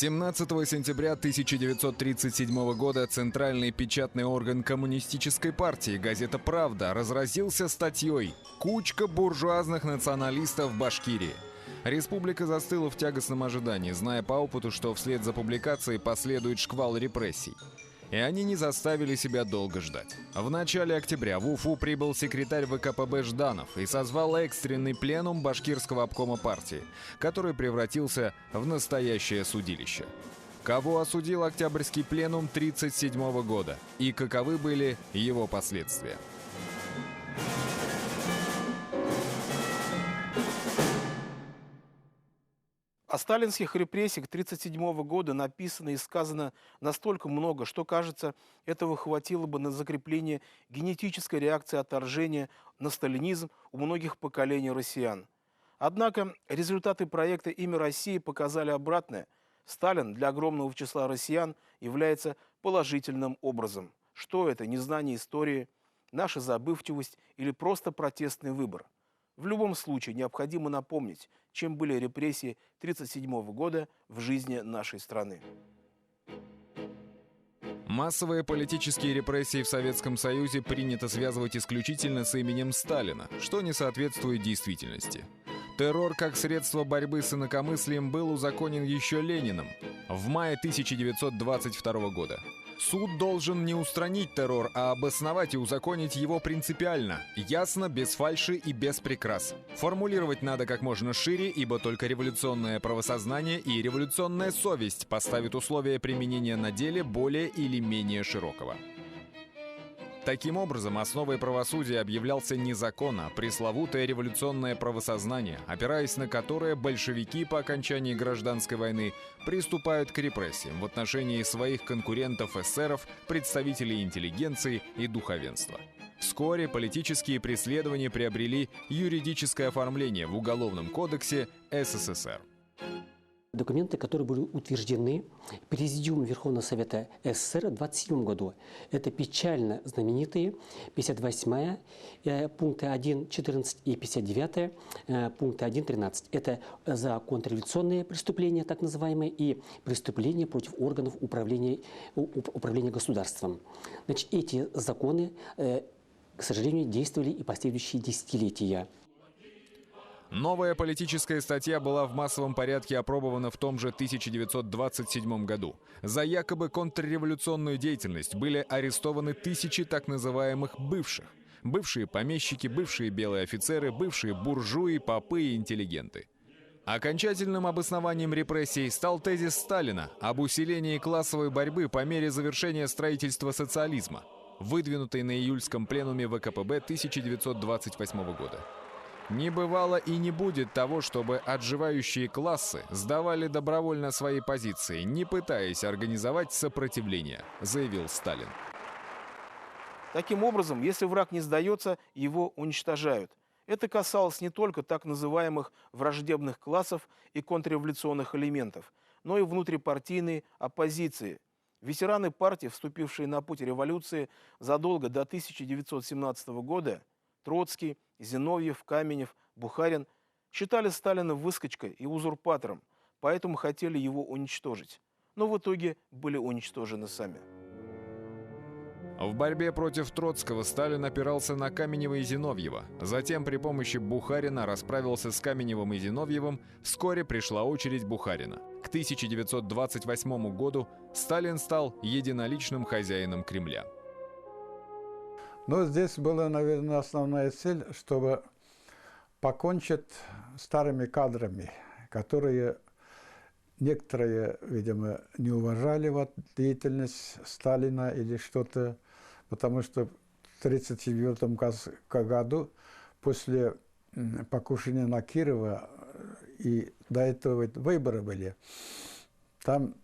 17 сентября 1937 года центральный печатный орган Коммунистической партии газета «Правда» разразился статьей «Кучка буржуазных националистов в Башкирии». Республика застыла в тягостном ожидании, зная по опыту, что вслед за публикацией последует шквал репрессий. И они не заставили себя долго ждать. В начале октября в Уфу прибыл секретарь ВКПБ Жданов и созвал экстренный пленум Башкирского обкома партии, который превратился в настоящее судилище. Кого осудил Октябрьский пленум 1937 года и каковы были его последствия? О сталинских репрессиях 1937 года написано и сказано настолько много, что, кажется, этого хватило бы на закрепление генетической реакции отторжения на сталинизм у многих поколений россиян. Однако результаты проекта «Имя России» показали обратное. Сталин для огромного числа россиян является положительным образом. Что это? Незнание истории, наша забывчивость или просто протестный выбор? В любом случае необходимо напомнить, чем были репрессии 1937 года в жизни нашей страны. Массовые политические репрессии в Советском Союзе принято связывать исключительно с именем Сталина, что не соответствует действительности. Террор как средство борьбы с инакомыслием был узаконен еще Лениным в мае 1922 года. Суд должен не устранить террор, а обосновать и узаконить его принципиально, ясно, без фальши и без прикрас. Формулировать надо как можно шире, ибо только революционное правосознание и революционная совесть поставят условия применения на деле более или менее широкого. Таким образом, основой правосудия объявлялся не закон, а пресловутое революционное правосознание, опираясь на которое большевики по окончании гражданской войны приступают к репрессиям в отношении своих конкурентов-эсеров, представителей интеллигенции и духовенства. Вскоре политические преследования приобрели юридическое оформление в Уголовном кодексе СССР. Документы, которые были утверждены Президиумом Верховного Совета СССР в 1927 году. Это печально знаменитые 58 пункты 1.14 и 59 пункты 1.13. Это за контрреволюционные преступления, так называемые, и преступления против органов управления государством. Значит, эти законы, к сожалению, действовали и последующие десятилетия. Новая политическая статья была в массовом порядке опробована в том же 1927 году. За якобы контрреволюционную деятельность были арестованы тысячи так называемых «бывших». Бывшие помещики, бывшие белые офицеры, бывшие буржуи, попы и интеллигенты. Окончательным обоснованием репрессий стал тезис Сталина об усилении классовой борьбы по мере завершения строительства социализма, выдвинутый на июльском пленуме ВКПБ 1928 года. Не бывало и не будет того, чтобы отживающие классы сдавали добровольно свои позиции, не пытаясь организовать сопротивление, заявил Сталин. Таким образом, если враг не сдается, его уничтожают. Это касалось не только так называемых враждебных классов и контрреволюционных элементов, но и внутрипартийной оппозиции. Ветераны партии, вступившие на путь революции задолго до 1917 года, Троцкий, Зиновьев, Каменев, Бухарин, считали Сталина выскочкой и узурпатором, поэтому хотели его уничтожить. Но в итоге были уничтожены сами. В борьбе против Троцкого Сталин опирался на Каменева и Зиновьева. Затем при помощи Бухарина расправился с Каменевым и Зиновьевым. Вскоре пришла очередь Бухарина. К 1928 году Сталин стал единоличным хозяином Кремля. Но здесь была, наверное, основная цель, чтобы покончить старыми кадрами, которые некоторые, видимо, не уважали вот деятельность Сталина или что-то, потому что в 1934 году, после покушения на Кирова, и до этого выборы были, там,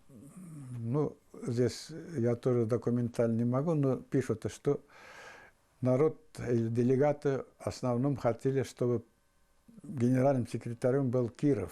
ну, здесь я тоже документально не могу, но пишут, что народ или делегаты в основном хотели, чтобы генеральным секретарем был Киров.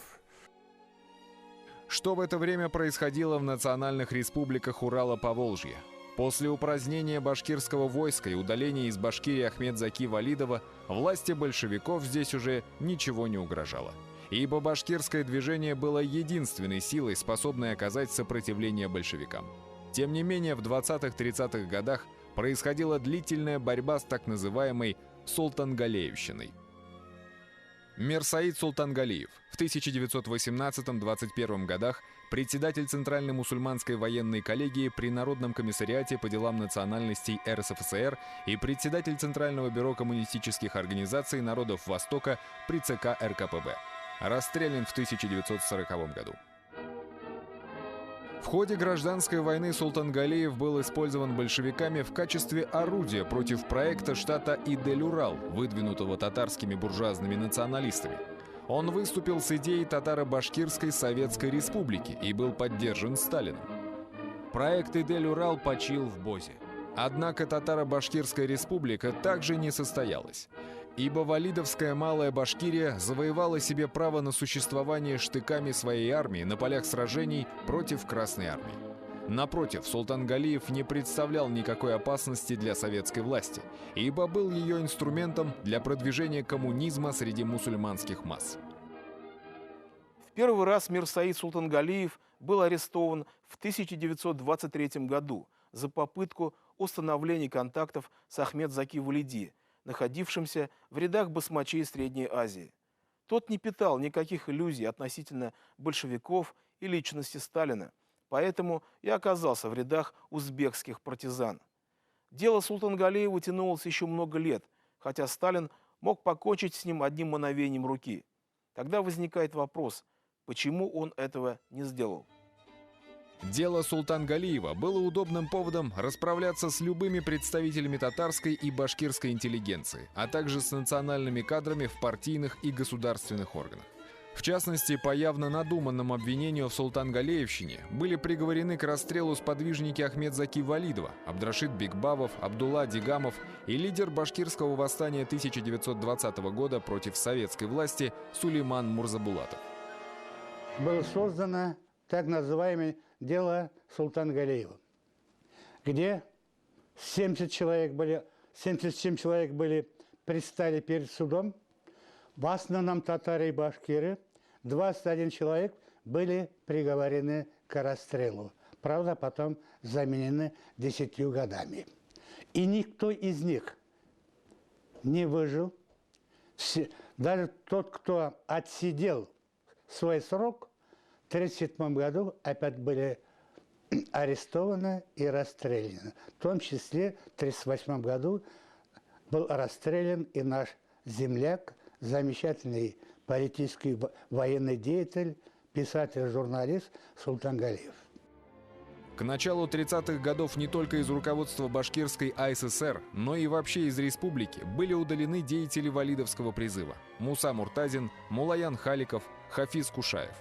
Что в это время происходило в национальных республиках Урала-Поволжья? После упразднения башкирского войска и удаления из Башкирии Ахмедзаки Валидова власти большевиков здесь уже ничего не угрожало. ибо башкирское движение было единственной силой, способной оказать сопротивление большевикам. Тем не менее, в 20-30-х годах происходила длительная борьба с так называемой Султангалеевщиной. Мирсаид Султангалиев, в 1918-21 годах председатель Центральной мусульманской военной коллегии при Народном комиссариате по делам национальностей РСФСР и председатель Центрального бюро коммунистических организаций народов Востока при ЦК РКПБ. Расстрелян в 1940 году. В ходе гражданской войны Султангалиев был использован большевиками в качестве орудия против проекта штата Идель-Урал, выдвинутого татарскими буржуазными националистами. Он выступил с идеей Татаро-Башкирской Советской Республики и был поддержан Сталином. Проект Идель-Урал почил в Бозе. Однако Татаро-Башкирская Республика также не состоялась, ибо Валидовская Малая Башкирия завоевала себе право на существование штыками своей армии на полях сражений против Красной армии. Напротив, Султангалиев не представлял никакой опасности для советской власти, ибо был ее инструментом для продвижения коммунизма среди мусульманских масс. В первый раз Мирсаид Султангалиев был арестован в 1923 году за попытку установления контактов с Ахмед Заки Валиди, находившимся в рядах басмачей Средней Азии. Тот не питал никаких иллюзий относительно большевиков и личности Сталина, поэтому и оказался в рядах узбекских партизан. Дело Султангалиева тянулось еще много лет, хотя Сталин мог покончить с ним одним мановением руки. Тогда возникает вопрос, почему он этого не сделал? Дело Султангалиева было удобным поводом расправляться с любыми представителями татарской и башкирской интеллигенции, а также с национальными кадрами в партийных и государственных органах. В частности, по явно надуманному обвинению в Султангалеевщине были приговорены к расстрелу сподвижники Ахмед Заки Валидова, Абдрашид Бекбабов, Абдулла Дигамов и лидер башкирского восстания 1920 года против советской власти Сулейман Мурзабулатов. Было создано так называемое дело Султангалиева, где 77 человек предстали перед судом, в основном татары и башкиры, 21 человек были приговорены к расстрелу. Правда, потом заменены 10 годами. И никто из них не выжил. Даже тот, кто отсидел свой срок, в 1937 году опять были арестованы и расстреляны. В том числе в 1938 году был расстрелян и наш земляк, замечательный политический военный деятель, писатель, журналист Султангалиев. К началу 30-х годов не только из руководства Башкирской АССР, но и вообще из республики были удалены деятели валидовского призыва: Муса Муртазин, Мулаян Халиков, Хафиз Кушаев.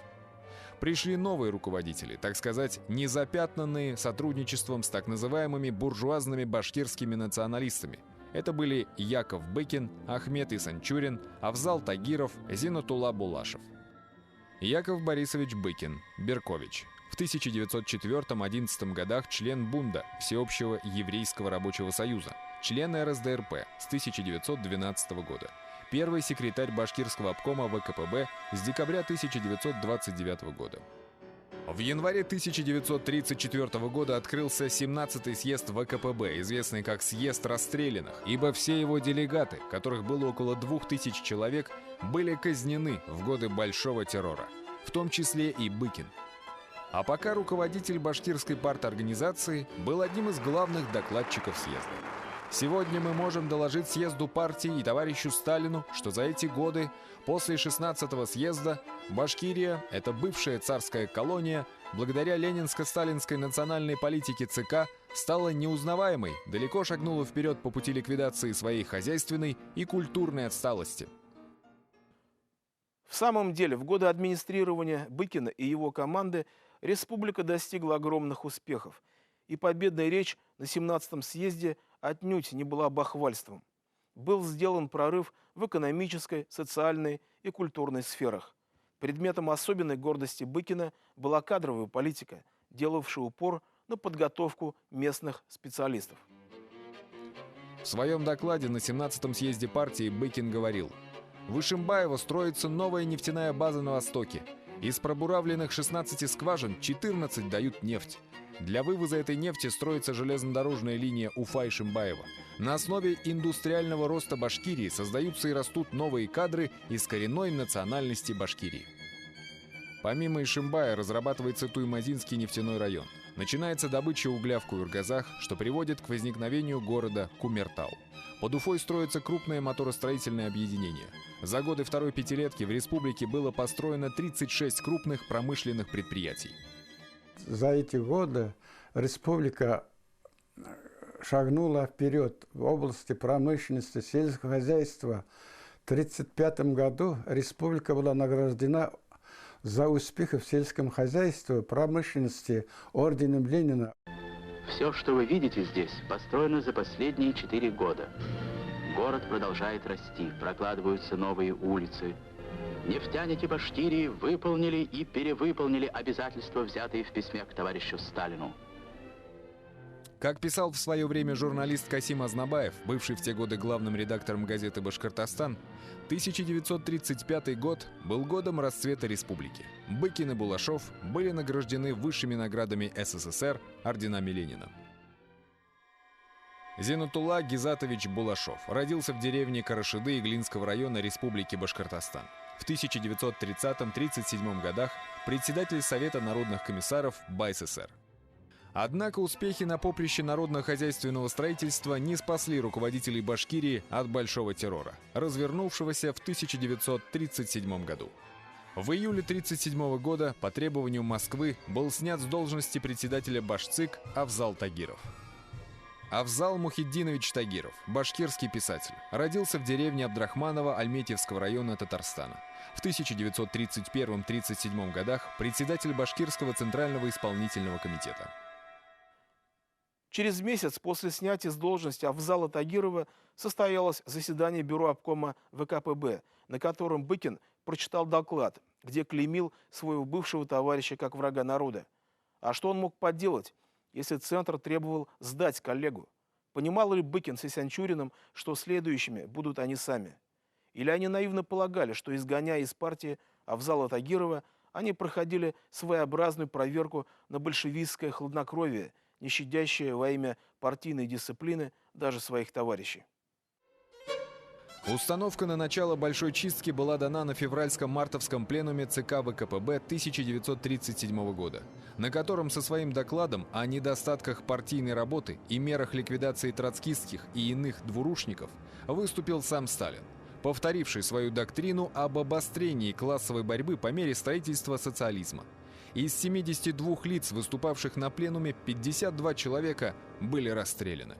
Пришли новые руководители, так сказать, незапятнанные сотрудничеством с так называемыми буржуазными башкирскими националистами. Это были Яков Быкин, Ахмед Исанчурин, Авзал Тагиров, Зинатулла Булашев. Яков Борисович Быкин, Беркович. В 1904-11 годах член Бунда, Всеобщего еврейского рабочего союза, член РСДРП с 1912 года. Первый секретарь башкирского обкома ВКПБ с декабря 1929 года. В январе 1934 года открылся 17-й съезд ВКПБ, известный как «Съезд расстрелянных», ибо все его делегаты, которых было около 2000 человек, были казнены в годы Большого террора, в том числе и Быкин. А пока руководитель башкирской парторганизации был одним из главных докладчиков съезда. Сегодня мы можем доложить съезду партии и товарищу Сталину, что за эти годы, после 16-го съезда, Башкирия, это бывшая царская колония, благодаря ленинско-сталинской национальной политике ЦК, стала неузнаваемой, далеко шагнула вперед по пути ликвидации своей хозяйственной и культурной отсталости. В самом деле, в годы администрирования Быкина и его команды республика достигла огромных успехов, и победная речь на 17-м съезде отнюдь не была бахвальством. Был сделан прорыв в экономической, социальной и культурной сферах. Предметом особенной гордости Быкина была кадровая политика, делавшая упор на подготовку местных специалистов. В своем докладе на 17-м съезде партии Быкин говорил: В Ишимбаево строится новая нефтяная база на востоке. Из пробуравленных 16 скважин 14 дают нефть. Для вывоза этой нефти строится железнодорожная линия Уфа-Ишимбаево. На основе индустриального роста Башкирии создаются и растут новые кадры из коренной национальности Башкирии. Помимо Ишимбая разрабатывается Туймазинский нефтяной район. Начинается добыча угля в Куюргазах, что приводит к возникновению города Кумертау. Под Уфой строится крупное моторостроительное объединение. За годы второй пятилетки в республике было построено 36 крупных промышленных предприятий. За эти годы республика шагнула вперед в области промышленности, сельского хозяйства. В 1935 году республика была награждена за успехи в сельском хозяйстве, промышленности орденом Ленина. Все, что вы видите здесь, построено за последние 4 года. Город продолжает расти, прокладываются новые улицы. Нефтяники Башкирии выполнили и перевыполнили обязательства, взятые в письме к товарищу Сталину. Как писал в свое время журналист Касим Азнабаев, бывший в те годы главным редактором газеты «Башкортостан», 1935 год был годом расцвета республики. Быкин и Булашов были награждены высшими наградами СССР, орденами Ленина. Зинатулла Гизатович Булашов родился в деревне Карашиды Иглинского района Республики Башкортостан. В 1930-37 годах председатель Совета народных комиссаров БАССР. Однако успехи на поприще народно-хозяйственного строительства не спасли руководителей Башкирии от большого террора, развернувшегося в 1937 году. В июле 1937 года по требованию Москвы был снят с должности председателя Башцик Авзал Тагиров. Авзал Мухиддинович Тагиров, башкирский писатель, родился в деревне Абдрахманово Альметьевского района Татарстана. В 1931-37 годах председатель Башкирского центрального исполнительного комитета. Через месяц после снятия с должности Авзала Тагирова состоялось заседание Бюро обкома ВКПБ, на котором Быкин прочитал доклад, где клеймил своего бывшего товарища как врага народа. А что он мог поделать, если Центр требовал сдать коллегу? Понимал ли Быкин с Исянчуриным, что следующими будут они сами? Или они наивно полагали, что, изгоняя из партии Авзала Тагирова, они проходили своеобразную проверку на большевистское хладнокровие, не щадящее во имя партийной дисциплины даже своих товарищей? Установка на начало большой чистки была дана на февральском-мартовском пленуме ЦК ВКПБ 1937 года, на котором со своим докладом о недостатках партийной работы и мерах ликвидации троцкистских и иных двурушников выступил сам Сталин, повторивший свою доктрину об обострении классовой борьбы по мере строительства социализма. Из 72 лиц, выступавших на пленуме, 52 человека были расстреляны.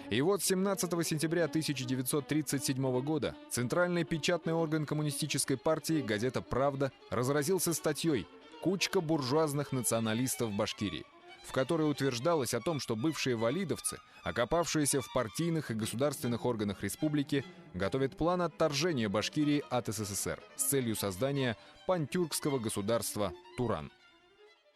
И вот 17 сентября 1937 года центральный печатный орган коммунистической партии, газета «Правда», разразился статьей «Кучка буржуазных националистов Башкирии», в которой утверждалось о том, что бывшие валидовцы, окопавшиеся в партийных и государственных органах республики, готовят план отторжения Башкирии от СССР с целью создания пантюркского государства Туран.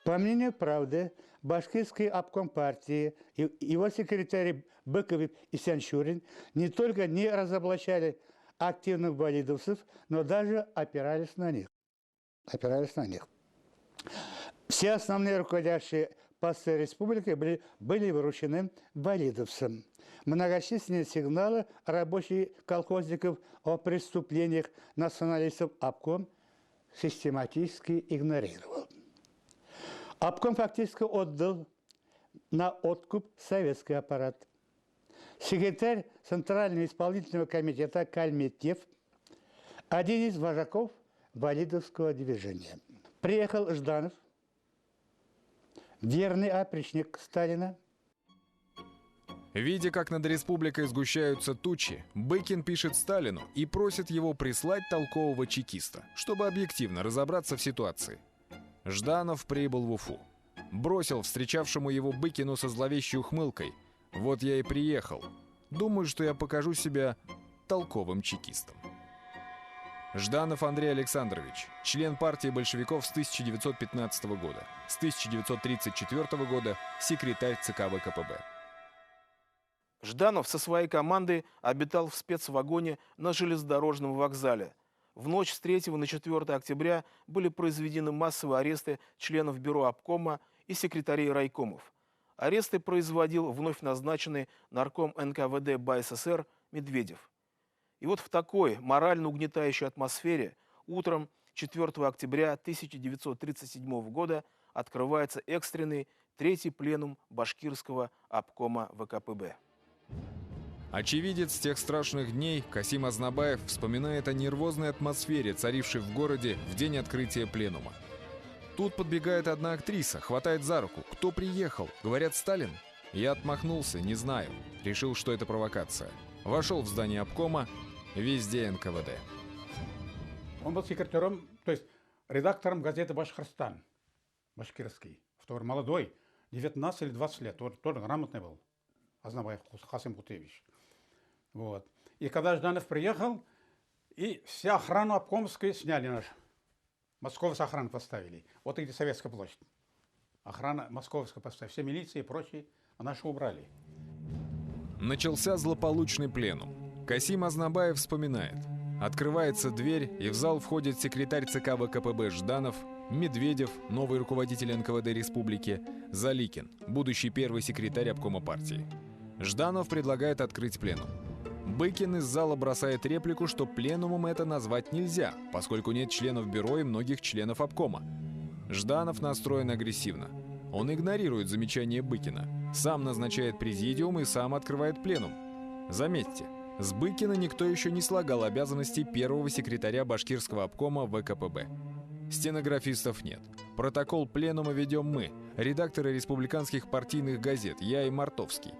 По мнению «Правды», башкирский обком партии и его секретарь Быков и Исянчурин не только не разоблачали активных валидовцев, но даже опирались на них. Все основные руководящие посты республики были вручены валидовцам. Многочисленные сигналы рабочих колхозников о преступлениях националистов обком систематически игнорировал. Обком фактически отдал на откуп советский аппарат. Секретарь Центрального исполнительного комитета Кальметьев, один из вожаков валидовского движения. Приехал Жданов, верный опричник Сталина. Видя, как над республикой сгущаются тучи, Быкин пишет Сталину и просит его прислать толкового чекиста, чтобы объективно разобраться в ситуации. Жданов прибыл в Уфу. Бросил встречавшему его Быкину со зловещей ухмылкой: «Вот я и приехал. Думаю, что я покажу себя толковым чекистом». Жданов Андрей Александрович, член партии большевиков с 1915 года, с 1934 года секретарь ЦК ВКПБ. Жданов со своей командой обитал в спецвагоне на железнодорожном вокзале. В ночь с 3 на 4 октября были произведены массовые аресты членов бюро обкома и секретарей райкомов. Аресты производил вновь назначенный нарком НКВД БССР Медведев. И вот в такой морально угнетающей атмосфере утром 4 октября 1937 года открывается экстренный 3-й пленум Башкирского обкома ВКПБ. Очевидец тех страшных дней Касим Азнабаев вспоминает о нервозной атмосфере, царившей в городе в день открытия пленума. Тут подбегает одна актриса, хватает за руку. «Кто приехал?» Говорят, Сталин? Я отмахнулся, не знаю. Решил, что это провокация. Вошел в здание обкома, везде НКВД. Он был секретарем, то есть редактором газеты «Башкортостан», башкирский. Второй молодой, 19 или 20 лет, тоже грамотный был. Азнабаев Касым Кутевич. Вот. И когда Жданов приехал, и вся охрану обкомскую сняли наш. Московскую охрану поставили. Вот где Советская площадь. Охрана московская поставили. Все милиции и прочие, а наши убрали. Начался злополучный пленум. Касим Азнабаев вспоминает. Открывается дверь, и в зал входит секретарь ЦК ВКПБ Жданов, Медведев, новый руководитель НКВД республики, Заликин, будущий первый секретарь обкома партии. Жданов предлагает открыть пленум. Быкин из зала бросает реплику, что пленумом это назвать нельзя, поскольку нет членов бюро и многих членов обкома. Жданов настроен агрессивно. Он игнорирует замечание Быкина, сам назначает президиум и сам открывает пленум. Заметьте, с Быкина никто еще не слагал обязанностей первого секретаря башкирского обкома ВКПБ. Стенографистов нет. Протокол пленума ведем мы, редакторы республиканских партийных газет, я и Мартовский.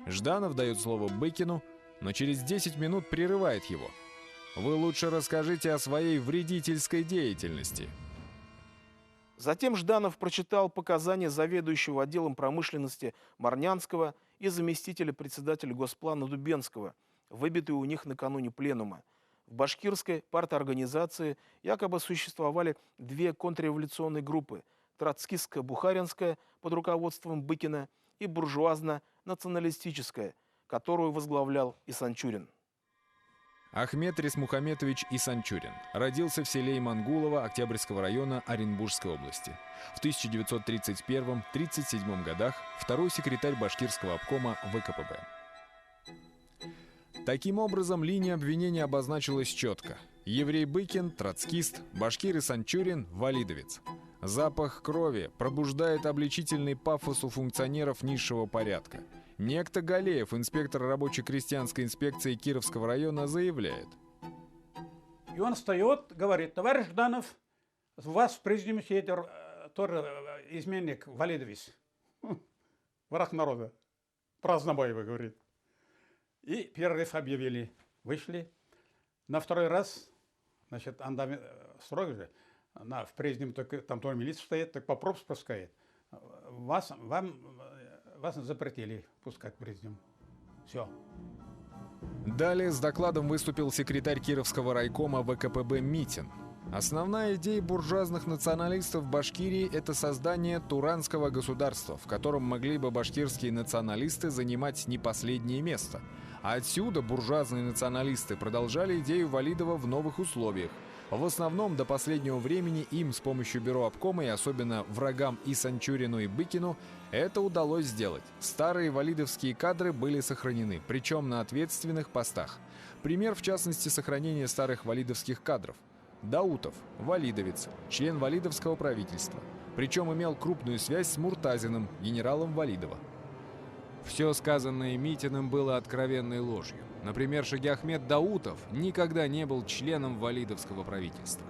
Жданов дает слово Быкину, но через 10 минут прерывает его. Вы лучше расскажите о своей вредительской деятельности. Затем Жданов прочитал показания заведующего отделом промышленности Марнянского и заместителя председателя Госплана Дубенского, выбитые у них накануне пленума. В башкирской парторганизации якобы существовали две контрреволюционные группы – троцкистско-бухаринская под руководством Быкина и буржуазно-националистическая, которую возглавлял Исанчурин. Ахмед Рисмухаметович Исанчурин родился в селе Имангулово Октябрьского района Оренбургской области. В 1931-37 годах второй секретарь башкирского обкома ВКПБ. Таким образом, линия обвинения обозначилась четко. Еврей Быкин – троцкист, башкир Исанчурин – валидовец. Запах крови пробуждает обличительный пафос у функционеров низшего порядка. Некто Галеев, инспектор рабоче-крестьянской инспекции Кировского района, заявляет. И он встает, говорит: товарищ Жданов, у вас в президиуме сидит тоже изменник валидовец. Враг народа. Про Азнабаева говорит. И перерыв объявили. Вышли. На второй раз, значит, строго же, в президиуме там тоже милиция стоит, так по пропуск пускает. Вас запретили пускать в президиум. Все. Далее с докладом выступил секретарь Кировского райкома ВКПБ Митин. Основная идея буржуазных националистов в Башкирии – это создание туранского государства, в котором могли бы башкирские националисты занимать не последнее место. А отсюда буржуазные националисты продолжали идею Валидова в новых условиях. В основном до последнего времени им с помощью бюро обкома и особенно врагам Исанчурину и Быкину это удалось сделать. Старые валидовские кадры были сохранены, причем на ответственных постах. Пример, в частности, сохранения старых валидовских кадров. Даутов, валидовец, член валидовского правительства. Причем имел крупную связь с Муртазиным, генералом Валидова. Все сказанное Митиным было откровенной ложью. Например, Шагиахмед Даутов никогда не был членом валидовского правительства.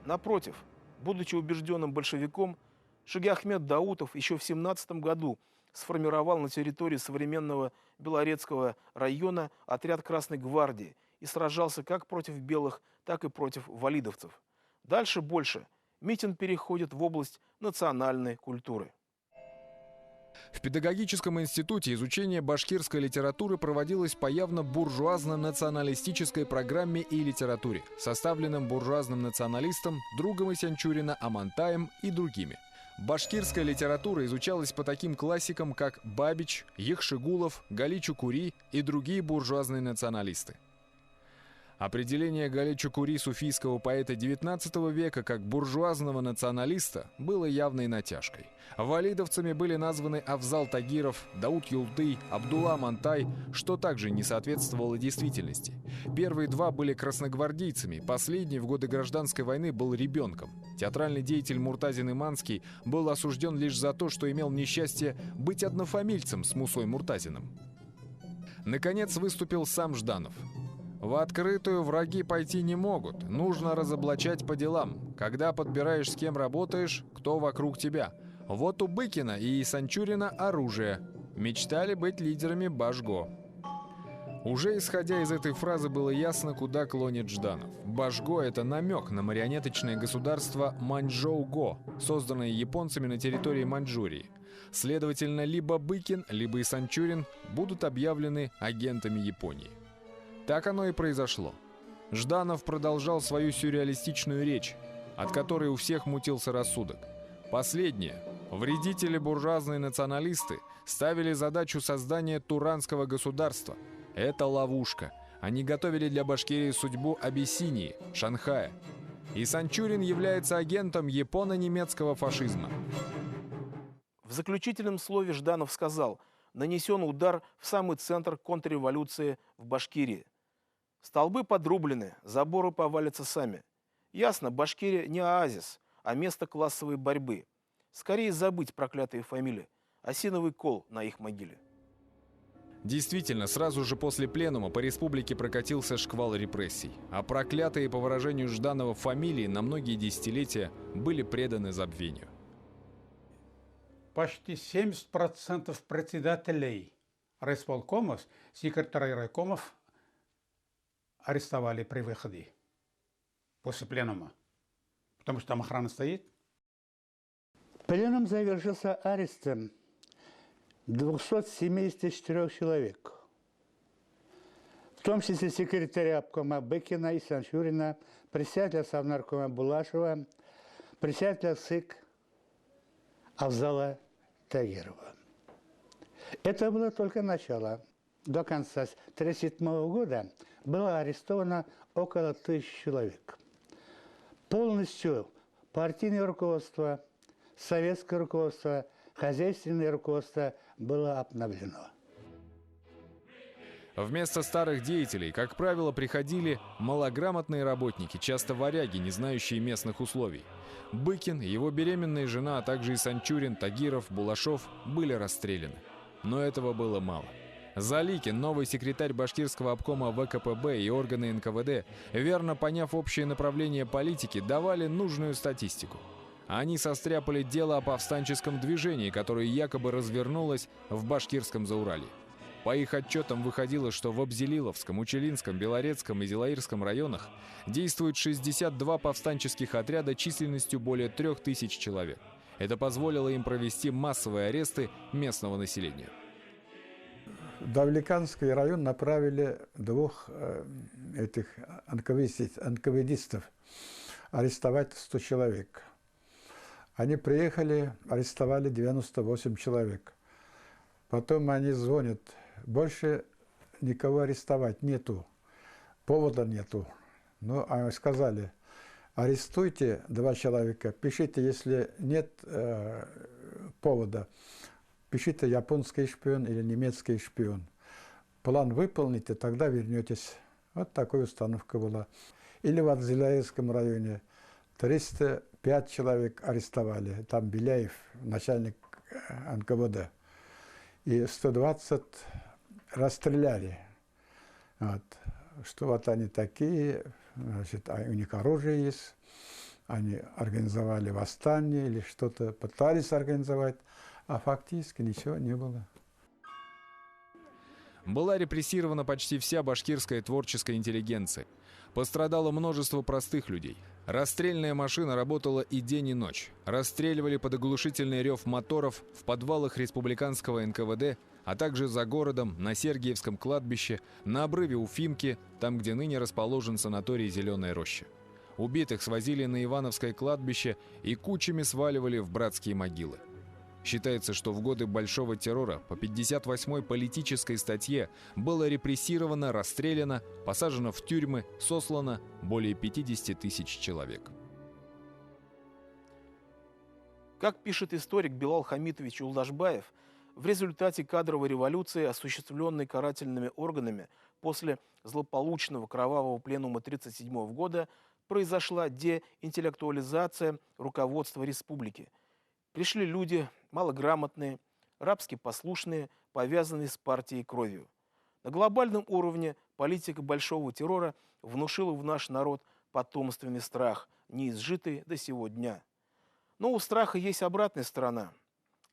Напротив, будучи убежденным большевиком, Шагиахмед Даутов еще в 1917 году сформировал на территории современного Белорецкого района отряд Красной гвардии и сражался как против белых, так и против валидовцев. Дальше больше. Митин переходит в область национальной культуры. В педагогическом институте изучение башкирской литературы проводилось по явно буржуазно-националистической программе и литературе, составленном буржуазным националистом, другом Исанчурина Амантаем и другими. Башкирская литература изучалась по таким классикам, как Бабич, Ехшигулов, Гали Чукури и другие буржуазные националисты. Определение Гали Чукури, суфийского поэта XIX века, как буржуазного националиста было явной натяжкой. Валидовцами были названы Афзал Тагиров, Дауд Юлдый, Абдулла Мантай, что также не соответствовало действительности. Первые два были красногвардейцами, последний в годы гражданской войны был ребенком. Театральный деятель Муртазин Иманский был осужден лишь за то, что имел несчастье быть однофамильцем с Мусой Муртазиным. Наконец выступил сам Жданов. В открытую враги пойти не могут, нужно разоблачать по делам. Когда подбираешь, с кем работаешь, кто вокруг тебя. Вот у Быкина и Санчурина оружие. Мечтали быть лидерами Башго. Уже исходя из этой фразы было ясно, куда клонит Жданов. Башго — это намек на марионеточное государство Маньчжоу-го, созданное японцами на территории Маньчжурии. Следовательно, либо Быкин, либо и Санчурин будут объявлены агентами Японии. Так оно и произошло. Жданов продолжал свою сюрреалистичную речь, от которой у всех мутился рассудок. Последние, вредители-буржуазные националисты, ставили задачу создания туранского государства. Это ловушка. Они готовили для Башкирии судьбу Абиссинии, Шанхая. И Санчурин является агентом японо-немецкого фашизма. В заключительном слове Жданов сказал: нанесен удар в самый центр контрреволюции в Башкирии. Столбы подрублены, заборы повалятся сами. Ясно, Башкирия не оазис, а место классовой борьбы. Скорее забыть проклятые фамилии. Осиновый кол на их могиле. Действительно, сразу же после пленума по республике прокатился шквал репрессий, а проклятые, по выражению Жданова, фамилии на многие десятилетия были преданы забвению. Почти 70% председателей райисполкомов, секретарей райкомов арестовали при выходе после пленума, потому что там охрана стоит. Пленум завершился арестом 274 человек, в том числе секретаря обкома Быкина и Санчурина, председателя Совнаркома Булашева, председателя СИК Афзала Тагирова. Это было только начало. До конца 1937 года было арестовано около 1000 человек. Полностью партийное руководство, советское руководство, хозяйственное руководство было обновлено. Вместо старых деятелей, как правило, приходили малограмотные работники, часто варяги, не знающие местных условий. Быкин, его беременная жена, а также и Санчурин, Тагиров, Булашов были расстреляны. Но этого было мало. Заликин, новый секретарь башкирского обкома ВКПБ и органы НКВД, верно поняв общее направление политики, давали нужную статистику. Они состряпали дело о повстанческом движении, которое якобы развернулось в башкирском Зауралье. По их отчетам выходило, что в Абзелиловском, Учелинском, Белорецком и Зилаирском районах действует 62 повстанческих отряда численностью более 3000 человек. Это позволило им провести массовые аресты местного населения. В Давлеканский район направили двух этих НКВДистов арестовать 100 человек. Они приехали, арестовали 98 человек. Потом они звонят: больше никого арестовать нету, повода нету. Ну, а сказали: арестуйте 2 человека, пишите, если нет повода, пишите японский шпион или немецкий шпион. План выполните, тогда вернетесь. Вот такая установка была. Или в Адзилаевском районе 305 человек арестовали. Там Беляев, начальник НКВД. И 120 расстреляли. Вот. Что вот они такие, значит, у них оружие есть, они организовали восстание или что-то пытались организовать, а фактически ничего не было. Была репрессирована почти вся башкирская творческая интеллигенция. Пострадало множество простых людей. Расстрельная машина работала и день, и ночь. Расстреливали под оглушительный рев моторов в подвалах республиканского НКВД, а также за городом, на Сергиевском кладбище, на обрыве Уфимки, там, где ныне расположен санаторий «Зеленая роща». Убитых свозили на Ивановское кладбище и кучами сваливали в братские могилы. Считается, что в годы Большого террора по 58-й политической статье было репрессировано, расстреляно, посажено в тюрьмы, сослано более 50 тысяч человек. Как пишет историк Билал Хамитович Улдашбаев, в результате кадровой революции, осуществленной карательными органами после злополучного кровавого пленума 1937 года, произошла деинтеллектуализация руководства республики. Пришли люди малограмотные, рабски послушные, повязанные с партией кровью. На глобальном уровне политика большого террора внушила в наш народ потомственный страх, неизжитый до сего дня. Но у страха есть обратная сторона.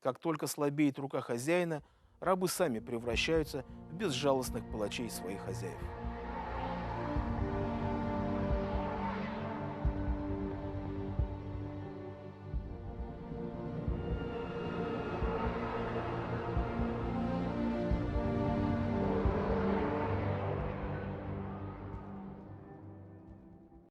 Как только слабеет рука хозяина, рабы сами превращаются в безжалостных палачей своих хозяев.